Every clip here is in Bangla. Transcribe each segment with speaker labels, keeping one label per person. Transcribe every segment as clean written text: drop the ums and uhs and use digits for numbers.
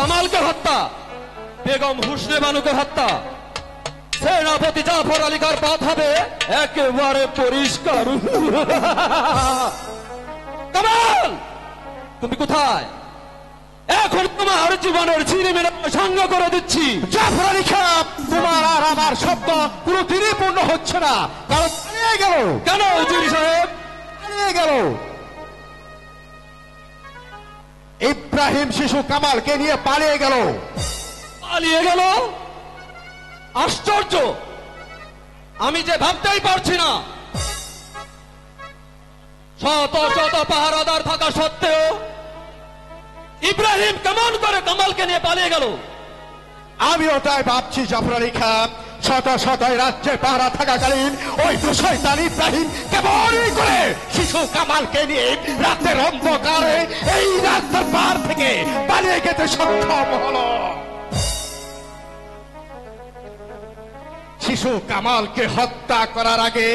Speaker 1: কামালকে হত্যা, বেগম হুসনে বানুকে হত্যা, সেনাপতি জাফর আলী খাঁর পথ হবে একেবারে পরিষ্কার। কামাল, তুমি কোথায়? এখন তোমার জীবনের ছিনিমিনি সঙ্গ করে দিচ্ছি।
Speaker 2: জাফর আলী খাঁ, তোমার আর আমার শব্দ কোনদিনই পূর্ণ হচ্ছে না, কারণ পালিয়ে গেল।
Speaker 1: কেন উজির সাহেব?
Speaker 2: পালিয়ে গেল। ইব্রাহিম শিশু কামালকে নিয়ে পালিয়ে গেল।
Speaker 1: পালিয়ে গেল? আশ্চর্য, আমি যে ভাবতেই পারছি না। শত শত পাহারাদার থাকা সত্ত্বেও ইব্রাহিম কেমন করে কামালকে নিয়ে পালিয়ে গেল?
Speaker 2: আমিও তাই ভাবছি জাফর আলী খাঁ, শত শত রাজ্যে পাহারা থাকাকালীন ওই শয়তান ইব্রাহিম কেমনই করে শিশু কামালকে নিয়ে রাতের অন্ধকারে এই রাস্তার পার থেকে পালিয়ে যেতে সক্ষম হলো। শিশু কামালকে হত্যা করার আগে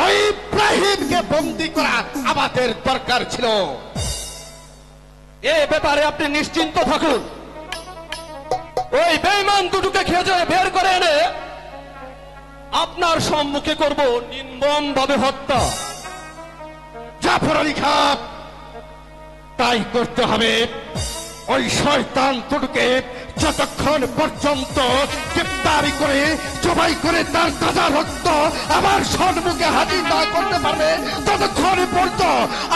Speaker 2: ওই ইব্রাহিমকে বন্দী করা আমাদের দরকার ছিল।
Speaker 1: এ ব্যাপারে আপনি নিশ্চিন্ত থাকুন। ওই বেঈমান দুটোকে খেজে বের করে এনে আপনার সম্মুখে করব নির্মম ভাবে হত্যা।
Speaker 2: জাফর আলী খাঁ, তাই করতে হবে। ওই শয়তান দুটোকে যতক্ষণ পর্যন্ত গ্রেফতারি করে জবাই করে তার তাজা রক্ত আমার সম্মুখে হাজির না করতে পারবে ততক্ষণ পর্যন্ত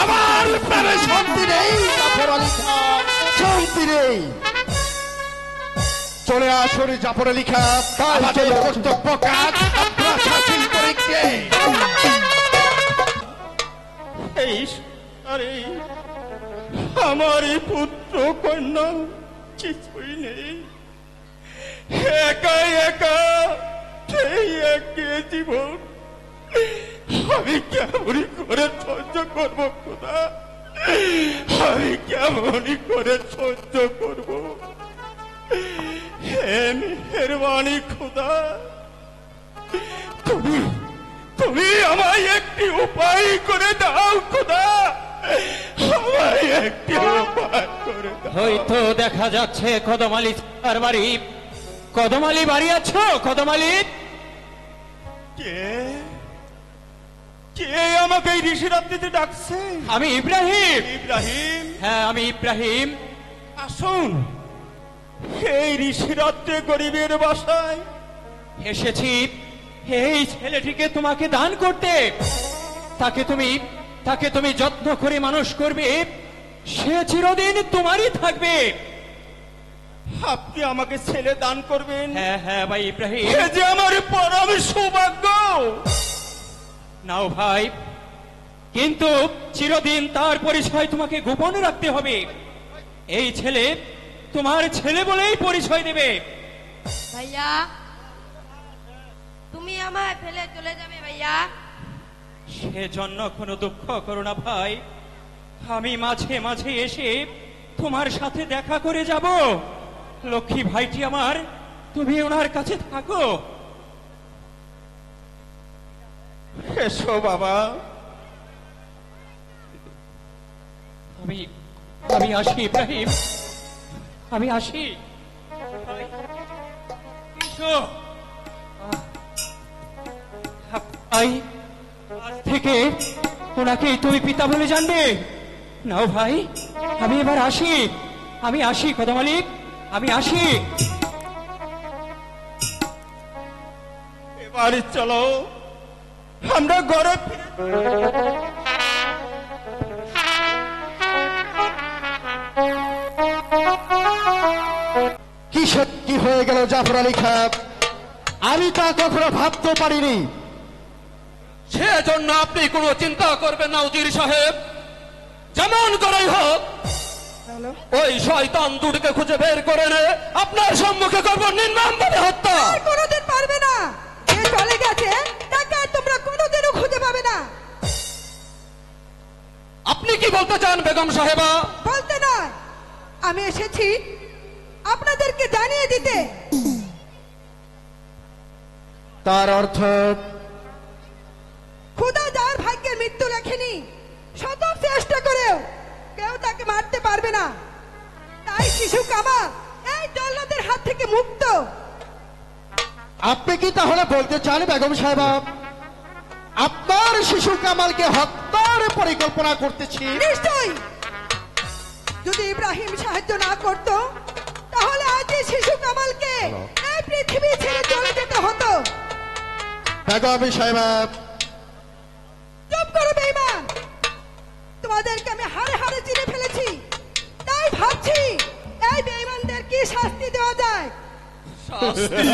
Speaker 2: আমার প্রাণে শান্তি নেই। জাফর আলী খাঁ, শান্তি নেই। চলে আসুন জাফর আলী খাঁ, আমাদের কর্তব্য কাজ আপনার হাসিল করে দিয়ে।
Speaker 3: আরে আমার এই পুত্র কন্যা কিছুই নেই, একা একা সেই একে জীবন আমি কেমনই করে সহ্য করবো খোদা, আমি কেমনই করে সহ্য করবো। হে মেহেরবানি খোদা, তুমি তুমি আমায় একটি উপায় করে দাও খোদা, আমায় একটি উপায় করে দাও।
Speaker 4: হয়তো দেখা যাচ্ছে কদম আলী তার বাড়ি। কদম আলী বাড়ি আছো? কদম আলী,
Speaker 3: কে কে আমাকে এই ঋষি রাত্রিতে ডাকছে?
Speaker 4: আমি ইব্রাহিম।
Speaker 3: ইব্রাহিম?
Speaker 4: হ্যাঁ, আমি ইব্রাহিম।
Speaker 3: আসুন, এই ঋষি রাত্রে গরিবের বাসায়
Speaker 4: এসেছি এই ছেলেটিকে তোমাকে দান করতে। তাকে তুমি যত্ন করে মানুষ করবে, সে চিরদিন তোমারই থাকবে।
Speaker 3: আপনি আমাকে ছেলে দান করবেন?
Speaker 4: হ্যাঁ হ্যাঁ ভাই ইব্রাহিম,
Speaker 3: এ যে আমার পরম সৌভাগ্য।
Speaker 4: নাও ভাই, কিন্তু চিরদিন তার পরিচয় তোমাকে গোপন রাখতে হবে। এই ছেলে তোমার ছেলে বলেই পরিচয় দেবে।
Speaker 5: ভাইয়া, তুমি আমায় ফেলে চলে যাবে ভাইয়া?
Speaker 4: সেজন্য কোনো দুঃখ করো না ভাই, আমি মাঝে মাঝে এসে তোমার সাথে দেখা করে যাব। লক্ষ্মী ভাইটি আমার, তুমি ওনার কাছে থাকো।
Speaker 3: এসো বাবা।
Speaker 4: আমি আসি ইব্রাহিম, আমি আসি। এসো ভাই, আজ থেকে ওনাকে তুমি পিতা বলে জানবে। নাও ভাই, আমি এবার আসি। আমি আসি কদম আলী, আমি আসি।
Speaker 3: এবার চলো আমরা ঘরে
Speaker 2: কি সত্যি হয়ে গেল জাফর আলী খাঁ, আমি তা কখনো ভাবতে পারিনি।
Speaker 1: সেজন্য আপনি কোনো চিন্তা করবেন না উজির সাহেব। যেমন করেই হোক ওই শয়তান দুটিকে খুঁজে বের করে এনে আপনার সম্মুখে করব নির্মমভাবে হত্যা।
Speaker 6: কোনোদিন পারবে না, যে চলে গেছে তাকে আর তোমরা কোনোদিনও খুঁজে পাবে না।
Speaker 1: আপনি কি বলতে চান বেগম সাহেবা?
Speaker 6: বলতে নয়, আমি এসেছি আপনাদেরকে জানিয়ে দিতে।
Speaker 2: তার অর্থ
Speaker 6: খোদা যার ভাগ্যের মৃত্যু লেখেনি, শত চেষ্টা করেও কেউ তাকে মারতে পারবে না। তাই শিশু কামাল
Speaker 2: আপনি কি তাহলে বলতে চান বেগম সাহেবা আপনার শিশু কামালকে হত্যার পরিকল্পনা করতেছি?
Speaker 6: নিশ্চয়ই। যদি ইব্রাহিম সাহায্য না করত তাহলে আজ এই শিশু কামালকে এই পৃথিবী ছেড়ে চলে যেতে হতো।
Speaker 2: বেগম সাহেবা
Speaker 6: চুপ করো বেঈমান। তোমাদেরকে আমি হাড়ে হাড়ে চিনে ফেলেছি, তাই ভাবছি এই বেঈমানদের কি শাস্তি দেওয়া যায়।
Speaker 1: শাস্তি?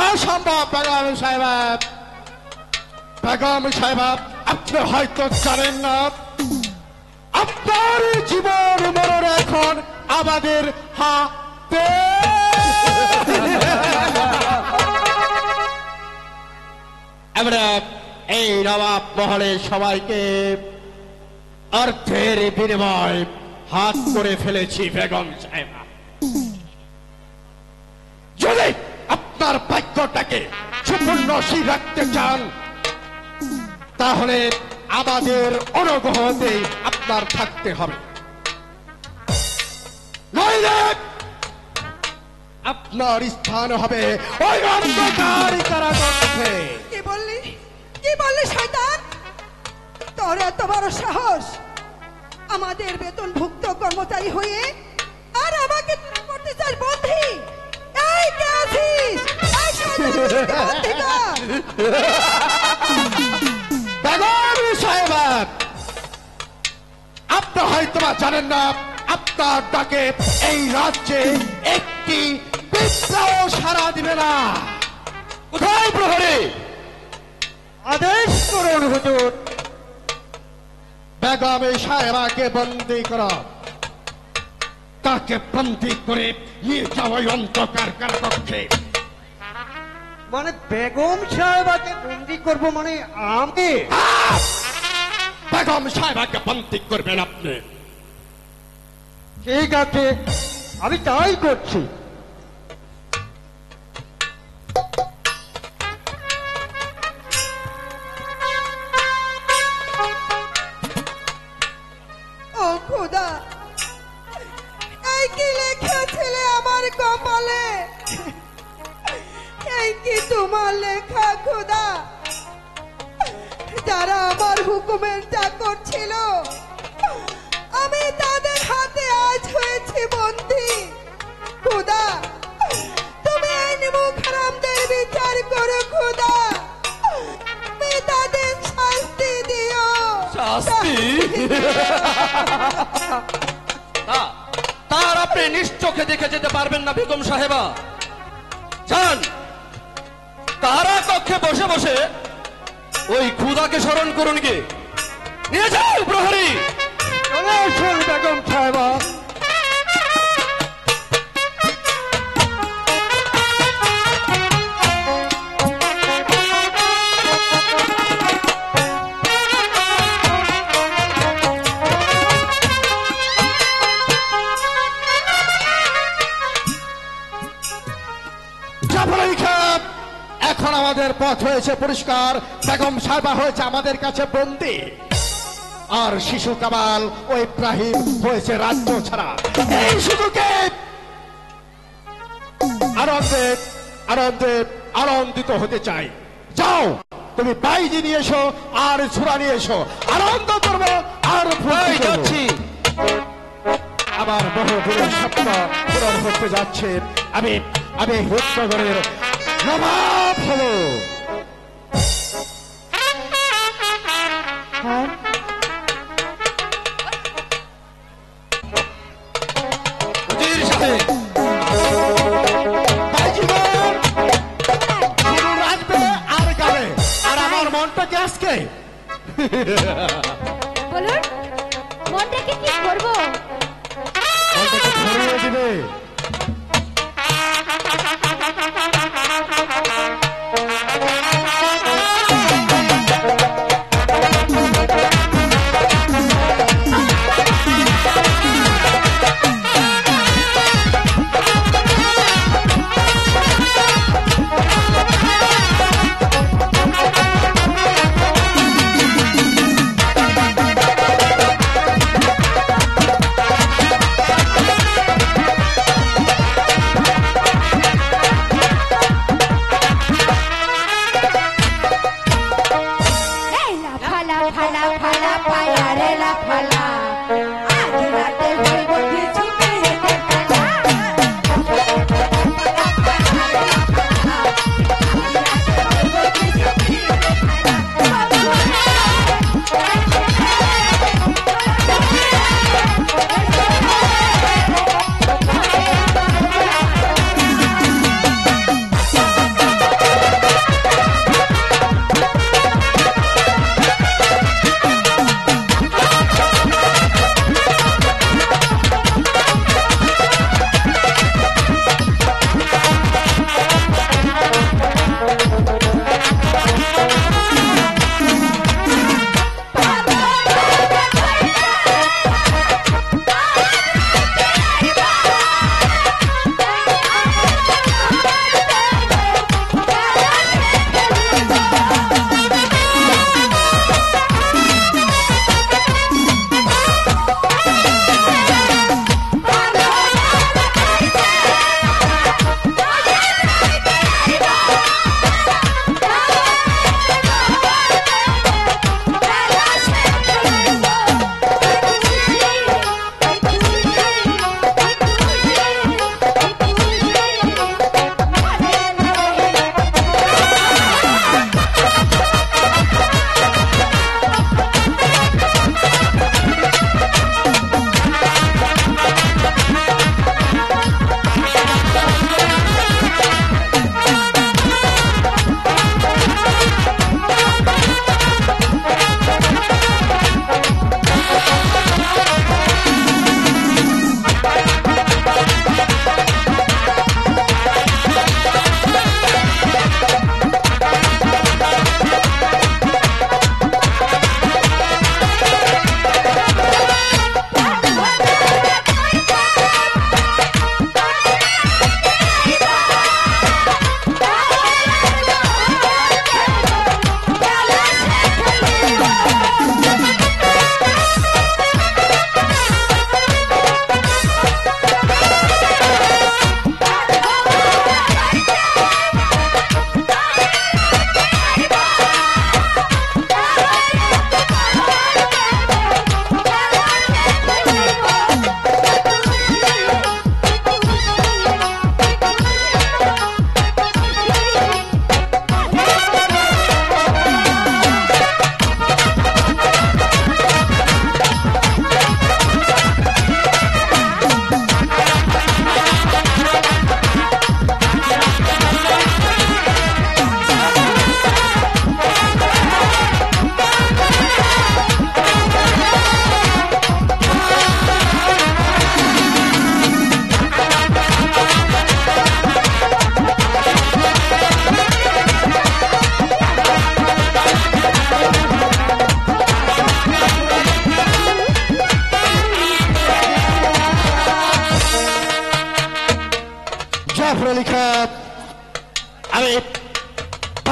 Speaker 2: অসম্ভব বেগম সাহেবা। বেগম সাহেবা আপনি হয়তো জানেন না আপনার জীবন মরণ এখন আমাদের হাতে। আমরা এই নবাব মহলে সবাইকে অর্থের বিনিময় হাত করে ফেলেছি বেগম সাহেবা। যদি আপনার ভাগ্যটাকে সুপর্ণশীল রাখতে চান তাহলে আমাদের অনুগ্রহতে আপনার থাকতে হবে, নইলে আপনার স্থান হবে ওই অন্ধকার কারাগারে।
Speaker 6: কি বললি শয়তান? তোর এত বড় সাহস আমাদের বেতনভুক্ত কর্মচারী হয়ে আর আমাকে তুই করতে চাস বন্ধী? এই কে আছিস? এই শয়তান অধিকার!
Speaker 2: বেগম সাহেবা আপনি হয়তো জানেন না আপনার ডাকে এই রাজ্যে একটি বিপ্লব সারা দিবে না।
Speaker 1: কোথায় প্রহরী?
Speaker 2: আদেশ করুন হুজুর। বেগম সাহেবাকে বন্দী করা, তাকে বন্দী করে নিয়ে যাওয়া অন্ধকার কারাকক্ষে।
Speaker 7: মানে বেগম সাহেবাকে বন্দি করব মানে আমি?
Speaker 2: বেগম সাহেবাকে বন্দী করবেন আপনি।
Speaker 7: ঠিক আছে, আমি তাই করছি।
Speaker 6: ও খোদা, এই কি লেখেছিলে আমার কপালে? এই কি তোমার লেখা খোদা? যারা আমার হুকুমের চাকর ছিল আমি তাদের হাতে আজ হয়েছি বন্দী। খোদা তুমি এই নিমুখ হারামদের বিচার করো খোদা, তুমি তাদের শাস্তি দিও।
Speaker 1: শাস্তি? তার আপনি নিশ্চোখে দেখে যেতে পারবেন না বেগম সাহেবা। যান, কারা কক্ষে বসে বসে ওই খুদাকে স্মরণ করুন গিয়ে। নিয়ে যাও প্রহরী।
Speaker 7: চলে আসুন বেগম সাহেবা।
Speaker 2: এখন আমাদের পথ হয়েছে পরিষ্কার। বেগম সাহেবা হয়েছে আমাদের কাছে বন্দী, আর শিশু কামাল ও ইব্রাহিম হয়েছে রাজ্য ছাড়া। এই সুযোগে আনন্দিত হতে চাই। যাও, তুমি বাইজি নিয়ে এসো আর ছোড়া নিয়ে এসো, আনন্দ করবো আর যাচ্ছি। আমার বহুদিনের স্বপ্ন পূরণ করতে যাচ্ছে। আমি রূপনগরের নবাব হলো।
Speaker 1: উজির সাহেব,
Speaker 2: রাখবে আর গাবে, আর আমার মনটাকে আজকে
Speaker 5: বলুন, মনটাকে কি করবো?
Speaker 2: মনটাকে ধরিয়ে দিবে।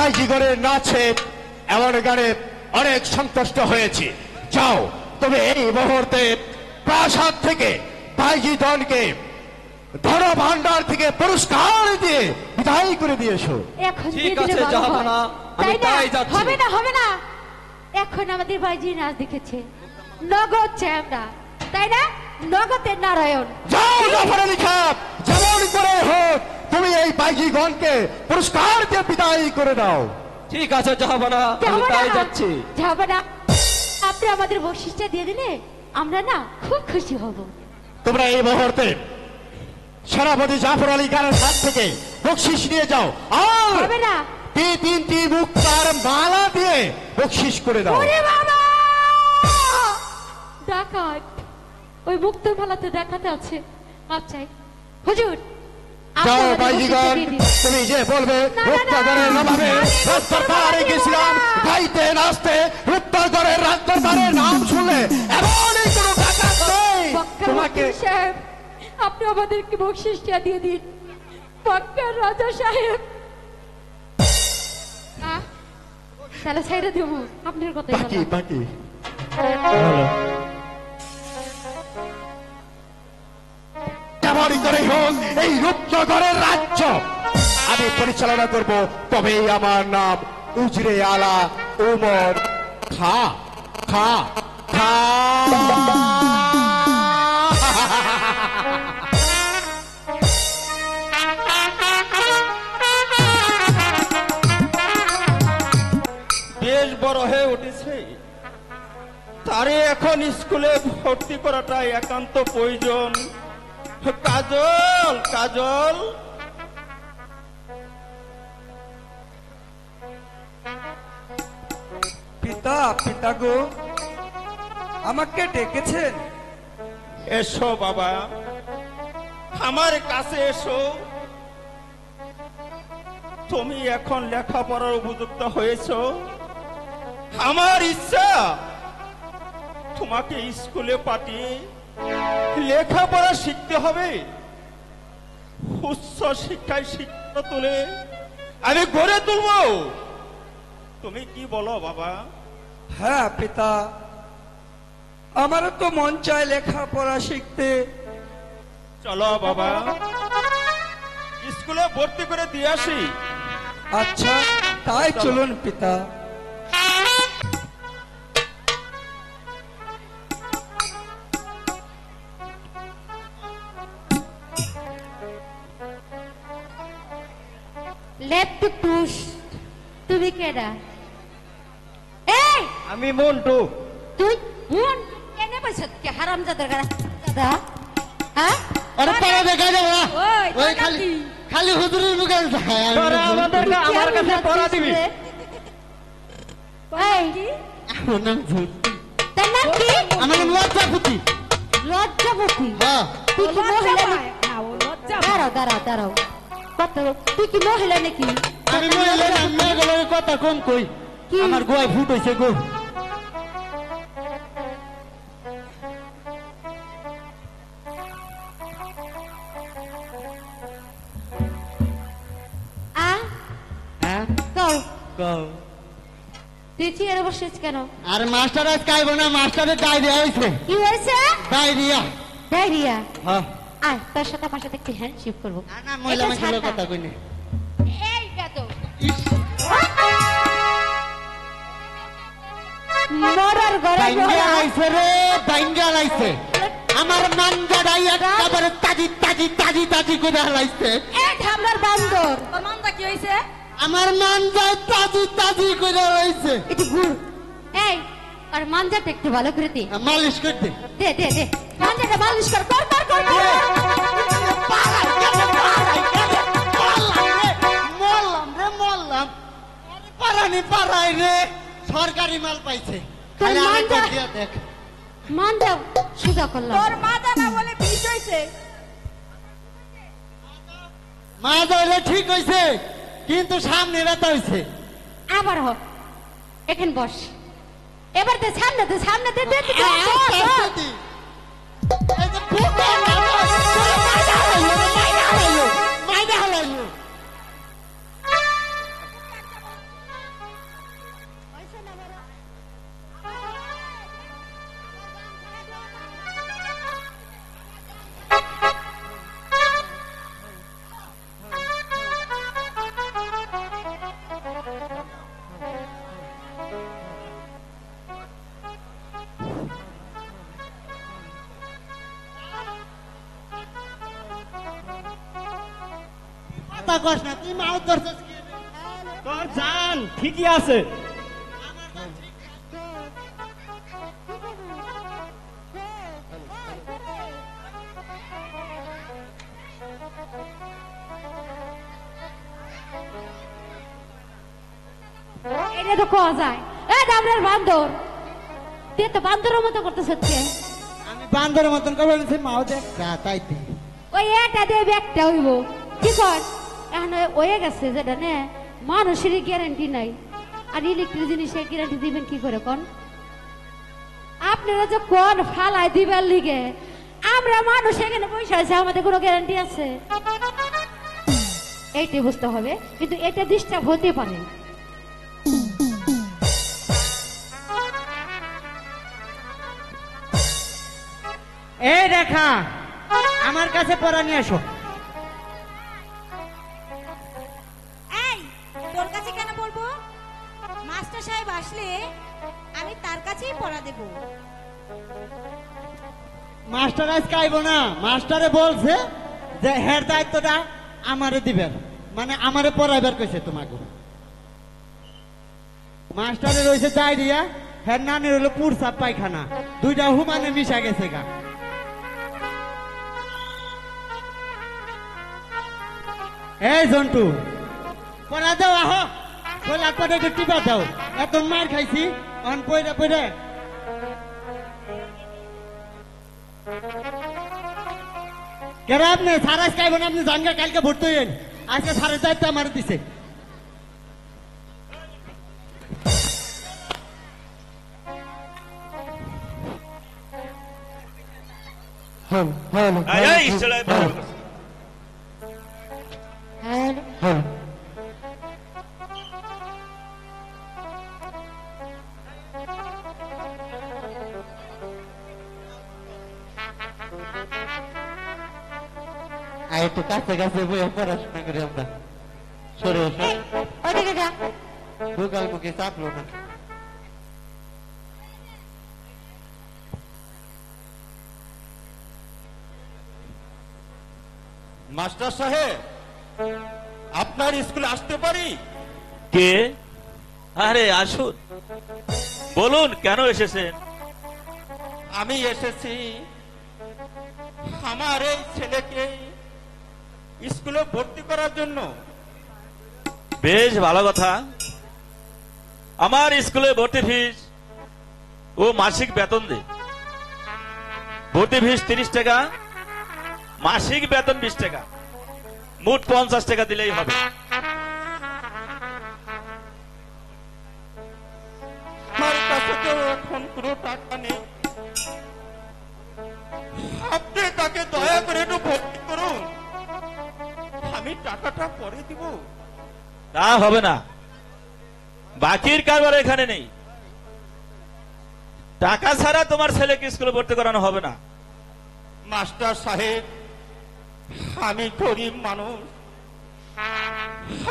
Speaker 2: বাইজিগণের নাচে এমন গানে অনেক সন্তুষ্ট হয়েছি। যাও তবে এই মুহূর্তে প্রাসাদ থেকে বাইজি দলকে ধন ভান্ডার থেকে পুরস্কার দিয়ে বিদায় করে দিয়েছো।
Speaker 5: এখন
Speaker 1: ঠিক
Speaker 5: দিয়ে দিলে
Speaker 1: আছে,
Speaker 5: ভালো
Speaker 1: জাহাপনা,
Speaker 5: হয়।
Speaker 1: আমি
Speaker 5: তাই না?
Speaker 1: তাই যাচ্ছি।
Speaker 5: হবে না হবে না, এখন আমাদের বাইজি নাচ দেখেছে, নগদ চাই আমরা, তাই না? নগদের নারায়ণ।
Speaker 2: যাও জাফর আলী খান, যেমন করে হোক তুমি এই বাইজিগণকে পুরস্কার দিয়ে বিদায় করে দাও।
Speaker 1: ঠিক আছে জাহাপনা, আমি তাই যাচ্ছি।
Speaker 5: যাবো না, আপনি আমাদের বকশিসটা দিয়ে দিলে আমরা না খুব খুশি হব।
Speaker 2: তোমরা এই মুহূর্তে সেনাপতি জাফর আলী খানের হাত থেকে বকশিস নিয়ে যাও, আর
Speaker 5: হবে না।
Speaker 2: তিনটি মুক্তার মালা দিয়ে বকশিস করে দাও।
Speaker 5: ওরে বাবা! ডাকাত, ওই মুক্ত মালাতে ডাকাতে আছে। মাপ চাই হুজুর, আপনি
Speaker 2: যাও
Speaker 5: আমাদের
Speaker 2: বাইজিগণ,
Speaker 5: বকশিসটা দিয়ে দিন।
Speaker 2: তুমি যে বলবে
Speaker 5: না, না,
Speaker 2: রূপনগরের
Speaker 5: না,
Speaker 2: নবাবে
Speaker 5: আমি
Speaker 2: রাস্তার পাহাড়ে গেছিলাম গাইতে নাচতে, রূপনগরের রাজদরবারের নাম শুনলে এমনই কোনো ডাকাত নেই
Speaker 5: বক্কা
Speaker 2: তোমাকে।
Speaker 5: উকিল সাহেব, আপনি আমাদেরকে বকশিসটা দিয়ে দিন। বক্কার রাজা সাহেব, তাহলে ছাইড়া দেবো আপনার কথাই
Speaker 2: বাকি
Speaker 5: কথা।
Speaker 2: বাকি কেমনই করে হোক এই রূপনগরের রাজ্য আমি পরিচালনা করব, তবেই আমার নাম উজরে আলা উমর খা খা খা।
Speaker 4: বেশ বড় হয়ে উঠেছে, তারে এখন স্কুলে ভর্তি করাটা একান্ত প্রয়োজন। কাজল, কাজল,
Speaker 3: পিতা, পিতা গো, আমাকে ডেকেছেন?
Speaker 4: এসো বাবা, আমার কাছে এসো। তুমি এখন লেখাপড়ার উপযুক্ত হয়েছ। আমার ইচ্ছা তোমাকে স্কুলে পাঠিয়ে লেখাপড়া শিখতে হবে। উচ্চ শিক্ষায় শিক্ষা তুলে আমি গড়ে তুলব। তুমি কি বলো বাবা?
Speaker 3: হ্যাঁ পিতা, আমারও তো মন চায় লেখাপড়া শিখতে।
Speaker 4: চলো বাবা, স্কুলে ভর্তি করে দিয়ে আসি।
Speaker 3: আচ্ছা, তাই চলুন পিতা।
Speaker 5: লেফট টুস, তুমি কেডা? এই
Speaker 7: আমি মন্টু।
Speaker 5: তুই মন কেনে বসে কে হারামজাদার গাড়া দাদা? হ্যাঁ,
Speaker 7: আরে পারা দেখা যাও না।
Speaker 5: ওই
Speaker 7: ওই খালি খালি হুজুরের মুখে যায়। তোরা আমাদেরকে আমার কাছে পড়া দিবি।
Speaker 5: এই
Speaker 7: আমার নাম ভূত।
Speaker 5: তার নাম কি?
Speaker 7: আমার নাম লজ্জাপতি।
Speaker 5: লজ্জাপতি।
Speaker 7: হ্যাঁ।
Speaker 5: তুই কি মহিলা নাকি? দাঁড়াও দাঁড়াও দাঁড়াও, কথা বল। তুই কি মহিলা নাকি?
Speaker 7: আমি মহিলা না, মেয়েগুলোর কথা কম কই।
Speaker 5: কি?
Speaker 7: আমার গোয়ায় ফুট হইছে গো।
Speaker 5: আ
Speaker 7: হ্যাঁ
Speaker 5: কও,
Speaker 7: কও।
Speaker 5: তুই চেয়ারে বসেছিস কেন?
Speaker 7: আর মাস্টার আজ খাইব না, মাস্টারের ডায়রিয়া হয়েছে।
Speaker 5: কি হয়েছে?
Speaker 7: ডায়রিয়া।
Speaker 5: ডায়রিয়া।
Speaker 7: হ্যাঁ।
Speaker 5: আয়, তোর সাথে আমার সাথে একটু হ্যান্ডশেক করবো।
Speaker 7: না না, মহিলা
Speaker 5: এটা
Speaker 7: মানুষের
Speaker 5: ছাড় না।
Speaker 7: কথা কইনি।
Speaker 5: এই বেদব। মরার ঘরে
Speaker 7: বাইঙ্গা
Speaker 5: মরা।
Speaker 7: লাইছে রে, বাইঙ্গা লাইছে। আমার মানজাটাই একেবারে তাজি তাজি তাজি তাজি করে লাইছে।
Speaker 5: এই ঢামনার বান্দর। তোর মানটা কি হয়েছে?
Speaker 7: আমার মানজায় তাজি তাজি করে লাইছে।
Speaker 5: একটু ঘুর। এই, আর মানজাটা একটু ভালো করে দে।
Speaker 7: মালিশ করতে।
Speaker 5: দে দে দে। মানজাটা মালিশ কর কর কর কর কর।
Speaker 7: মরলাম রে, মরলাম। পারানি পারাই রে, সরকারি মাল পাইছে।
Speaker 5: তোর
Speaker 7: আরে আরে
Speaker 5: মানজা-
Speaker 7: কর দিয়া দেখ।
Speaker 5: মানজা সুদা করলাম।
Speaker 6: তোর মাজা না বলে বিষ হয়েছে।
Speaker 7: মা যাইলে ঠিক হইছে, কিন্তু সামনে রাত হইছে।
Speaker 5: আবার হ। এখানে বস। এবার দে সামনে দে সামনে দে দে দে, দে,
Speaker 7: আয়,
Speaker 5: বস,
Speaker 7: আয়,
Speaker 5: বস।
Speaker 7: আয়, এই যে ফুটা মাইনা হালাইলো। কথা কস না, তুই মাউথ ধরছিস কি?
Speaker 4: তোর জান ঠিকই আছে।
Speaker 5: এটা তো কোয়া যায়। এই ডাবরের বান্দর, তুই তো বান্দরের মতো করতেছ হচ্ছে।
Speaker 7: আমি বান্দরের মতন করে বলছি মাউথ তাই দি।
Speaker 5: ওই এটা দিয়ে ব্যাগটা হইব কি কর? এখন ওয়ে গেছে যেটা নে, মানুষের গ্যারান্টি নাই, আর ইলেকট্রিক জিনিসের গ্যারান্টি দিবেন কি করে কোন? আপনারা যে কোন ফালাই দিবার লিগে, আমরা মানুষ এখানে পয়সা আছে, আমাদের কোনো গ্যারান্টি আছে? এইটাই বুঝতে হবে, কিন্তু এটা ডিস্টার্ব হতে পারে।
Speaker 7: এই রেখা, আমার কাছে পড়া নিয়ে আসো।
Speaker 8: এই, তোর কাছে কেন বলবো? মাস্টার সাহেব আসলে আমি তার কাছেই পড়া দেব।
Speaker 7: মাস্টার আজকে আইব না, মাস্টারে বলছে যে হের দায়িত্বটা আমারে দিবেন, মানে আমারে পড়াইবার কইছে তোমাকে। মাস্টারে রয়েছে ডায়রিয়া, হের নানের হলো পুরসাপ পায়খানা, দুইটা হুমানে মিশা গেছে গা। এই জন্টু, পড়া দাও, আহ পড়া পড়ে একটু টিপা দাও। এত মার খাইছি, অন পড়ে পড়ে। কেন আপনি সারাস খাইবেন? আপনি জানগা কালকে ভর্তি হইন, আজকে সারের দায়িত্ব আমার দিছে। আর একটু কাছে কাছে বইয়ে পড়াশোনা করি আমরা। সরে
Speaker 5: ওইদিকে যা।
Speaker 7: ঢুকাল মুখে চাপলো না।
Speaker 2: মাস্টার সাহেব, আপনার স্কুলে আসতে পারি?
Speaker 3: কে? আরে আসুন, বলুন কেন এসেছেন?
Speaker 2: আমি এসেছি আমার এই ছেলেকে স্কুলে ভর্তি করার জন্য।
Speaker 3: বেশ ভালো কথা। আমার স্কুলে ভর্তি ফিস ও মাসিক বেতন দে। ভর্তি ফিস 30 টাকা, মাসিক বেতন 20 টাকা, মোট 50 টাকা দিলেই হবে।
Speaker 2: আমার কাছে তো এখন কোনো টাকা নেই, আপনি তাকে দয়া করে একটু ভর্তি করুন, আমি টাকাটা পরে দিব।
Speaker 3: তা হবে না, বাকির কারবার এখানে নেই। টাকা ছাড়া তোমার ছেলেকে স্কুলে ভর্তি করানো হবে না।
Speaker 2: মাস্টার সাহেব, আমি গরিব মানুষ,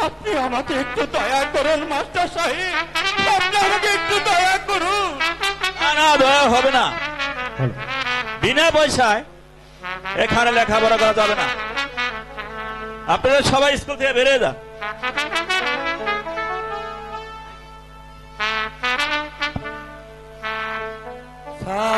Speaker 2: আপনি আমাকে একটু দয়া করুন। মাস্টার সাহেব, আপনি আমাকে একটু দয়া করুন।
Speaker 3: না না, দয়া হবে না। বিনা পয়সায় এখানে লেখাপড়া করা যাবে না। আপনারা সবাই স্কুল থেকে বেরিয়ে যান।
Speaker 2: স্যার,